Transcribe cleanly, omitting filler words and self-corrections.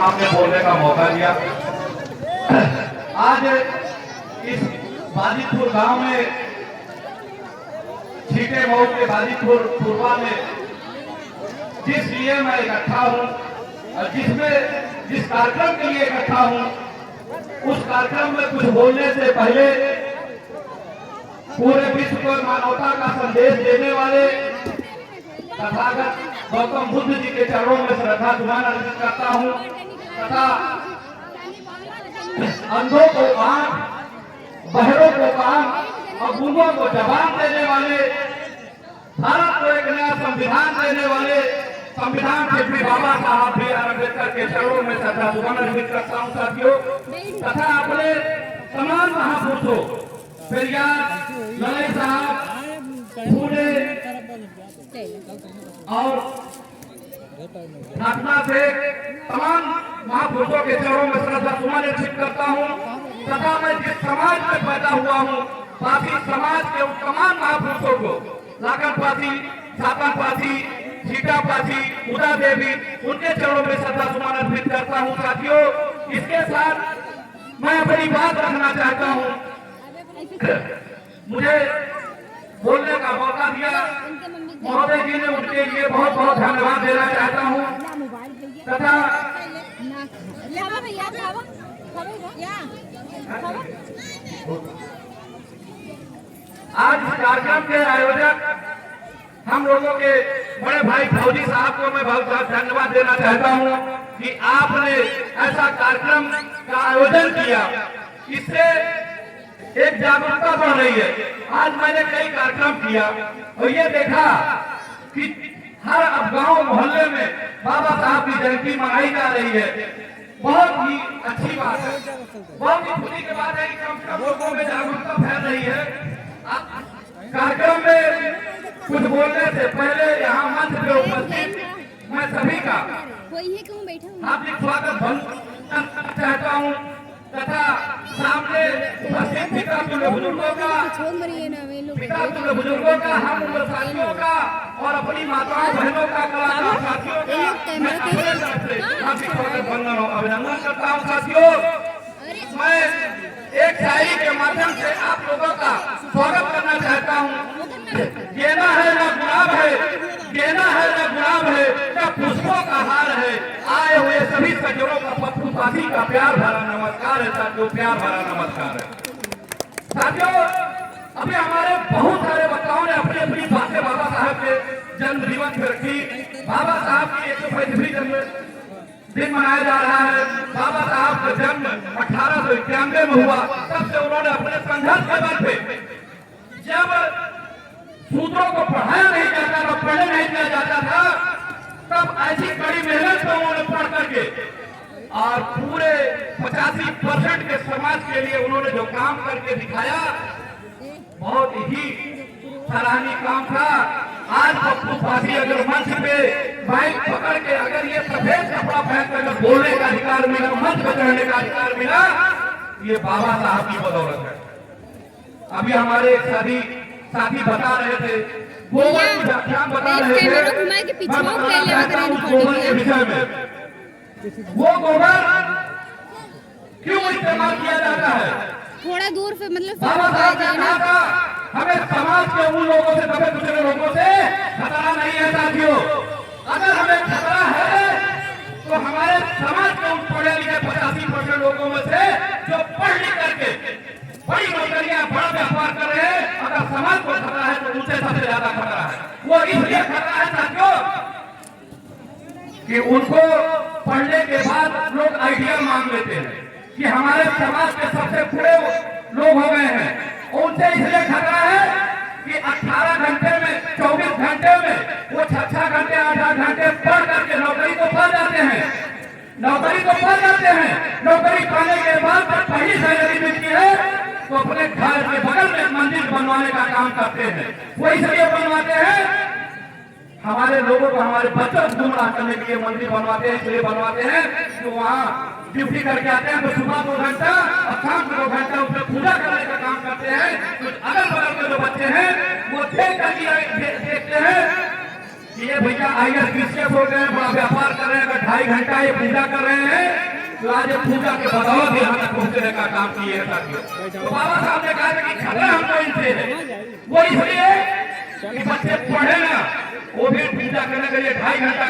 आपने बोलने का मौका दिया। आज इस बाजितपुर गांव में, छीटे मऊ के बाजितपुर पूर्वा में जिस लिए मैं इकट्ठा हूं और जिस कार्यक्रम के लिए इकट्ठा हूं, उस कार्यक्रम में कुछ बोलने से पहले पूरे विश्व को मानवता का संदेश देने वाले तथागत गौतम बुद्ध जी के चरणों में श्रद्धा सुमन अर्पित करता हूं तथा अंधों को आंख, बहरों को कान और गूंगों को जबान देने वाले, भारत को एक नया संविधान देने वाले संविधान शिल्पी बाबा साहब बी आर अम्बेडकर के चरणों में श्रद्धा सुमन अर्पित करता हूं साथियों। तथा अपने तमाम महापुरुषों पेरियार, लड़ई साहब, फूले और घटना से तमाम महापुरुषों के चरणों में श्रद्धा सुमन अर्पित करता हूं तथा मैं जिस समाज में पैदा हुआ हूं, पासी समाज के उन तमाम महापुरुषों को, लाखन पासी, छापन पासी, सीता पासी, उदा देवी, उनके चरणों में श्रद्धा सुमन अर्पित करता हूं साथियों। इसके साथ मैं अपनी बात रखना चाहता हूं। मुझे बोलने का मौका दिया महोदय जी ने, उनके लिए बहुत बहुत धन्यवाद देना चाहता हूं तथा आज इस कार्यक्रम के आयोजक हम लोगों के बड़े भाई फौजी साहब को मैं बहुत बहुत धन्यवाद देना चाहता हूं कि आपने ऐसा कार्यक्रम का आयोजन किया। इससे एक जागरूकता बढ़ रही है। आज मैंने कई कार्यक्रम किया और ये देखा कि हर अब गांव मोहल्ले में बाबा साहब की जयंती मनाई जा रही है। बहुत ही अच्छी बात है, बहुत ही खुशी की बात है कि कम से कम लोगों में जागरूकता फैल रही है। कार्यक्रम में कुछ बोलने से पहले यहाँ मंच पे उपस्थित मैं सभी का हार्दिक स्वागत करना चाहता हूँ तथा सामने उपस्थित पिता बुजुर्गों का, हम उम्र साथियों का और अपनी माताओं बहनों का, कलाकार साथियों का मैं हार्दिक स्वागत वंदन और अभिनंदन करता हूँ साथियों। मैं एक शायरी के माध्यम से आप लोगों का स्वागत करना चाहता हूँ। गेना है ना गुलाब है, गेना है ना गुलाब है, क्या पुष्पों का हार है, आए हुए सभी सज्जनों का पप्पू पासी का प्यार भरा नमस्कार है साथियों, प्यार भरा नमस्कार है साथियों। अभी हमारे बहुत सारे वक्ताओं ने अपनी अपनी बातें बाबा साहब के जन्म दिवस में रखी। बाबा साहब की 135वीं जन्म दिन मनाया जा रहा है। बाबा साहब का जन्म 1891 में हुआ। तब से उन्होंने अपने संघर्ष के बल पे, जब सूत्रों को पढ़ाया नहीं जाता था, पढ़े नहीं दिया जाता था, तब ऐसी कड़ी मेहनत को उन्होंने पढ़ करके और पूरे 85% के समाज के लिए उन्होंने जो काम करके दिखाया, बहुत ही सराहनीय काम था। आज पप्पू पासी अगर मंच पे बाइक पकड़ के अगर ये सफेद कपड़ा पहन कर अगर बोलने का अधिकार मिला, मंच पे चढ़ने का अधिकार मिला, ये बाबा साहब की बदौलत है। अभी हमारे एक साथी बता रहे थे, गोबर की व्याख्यान बता रहे थे, गोबर के विषय में। वो गोबर क्यों इस्तेमाल किया जाता है? थोड़ा दूर पे मतलब बाबा साहब ने कहा था हमें समाज के उन लोगों से, दबे कुचले लोगों से खतरा नहीं है साथियों। अगर हमें खतरा है तो हमारे समाज के उन पढ़े लिखे 85% लोगों में से जो पढ़ लिख करके बड़ी नौकरियां, बड़ा व्यापार कर रहे हैं, अगर समाज को खतरा है तो उनसे सबसे ज्यादा खतरा है। वो इसलिए खतरा है साथियों कि उनको पढ़ने के बाद लोग आइडिया मांग लेते हैं कि हमारे समाज के सबसे बड़े लोग हो गए हैं। उनसे इसलिए खतरा है कि 18 घंटे में, 24 घंटे में वो 6 घंटे, 8 घंटे पढ़ करके नौकरी को पा जाते हैं, नौकरी को पा जाते हैं। नौकरी पाने के बाद जब पहली सैलरी मिलती है तो अपने घर के बगल में मंदिर बनवाने का काम करते हैं। वो इसलिए बनवाते हैं, हमारे लोगों को, हमारे बच्चों को गुमराह करने के लिए मंदिर बनवाते हैं। इसलिए बनवाते हैं तो वहाँ ड्यूटी करके आते हैं तो सुबह 2 घंटा और शाम को 2 घंटा उसमें पूजा करने का काम करते हैं। तो अगल बगल के जो बच्चे हैं वो देखते हैं कि ये भैया IAS हो गए, बड़ा व्यापार कर रहे हैं, 2.5 घंटा ये पूजा कर रहे हैं जो आज पूजा के बदौलत यहाँ तक पहुँचने का काम किए हैं साथियों। तो बाबा साहब ने कहा कि खतरा हमको इनसे है, वो इसलिए कि बच्चे पढ़े ना, वो भी पूजा करने के लिए 2.5 घंटा